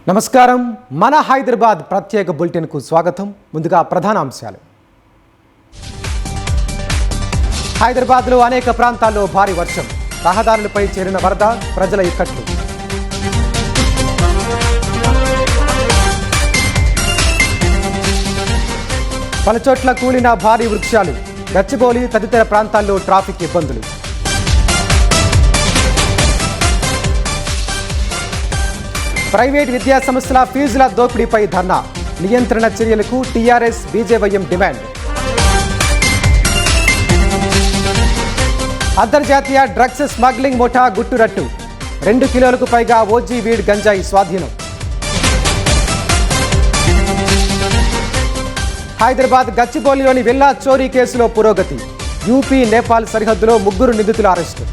నమస్కారం మన హైదరాబాద్ ప్రత్యేక బులెటిన్ కు స్వాగతం. ముందుగా ప్రధాన అంశాలు. హైదరాబాద్ లో అనేక ప్రాంతాల్లో భారీ వర్షం, రహదారులపై చేరిన వరద, ప్రజల ఇక్కట్లు. పలుచోట్ల కూలిన భారీ వృక్షాలు, గచ్చిబౌలి తదితర ప్రాంతాల్లో ట్రాఫిక్ ఇబ్బందులు. ప్రైవేట్ విద్యా సంస్థల ఫీజుల దోపిడీపై ధర్నా, నియంత్రణ చర్యలకు టీఆర్ఎస్ బీజేవైఎం డిమాండ్. అంతర్జాతీయ డ్రగ్స్ స్మగ్లింగ్ ముఠా గుట్టురట్టు, 2 కిలోలకు పైగా ఓజీ వీడ్ గంజాయి స్వాధీనం. హైదరాబాద్ గచ్చిబౌలిలోని విల్లా చోరీ కేసులో పురోగతి, యూపీ నేపాల్ సరిహద్దులో 3 నిందితుల అరెస్టు.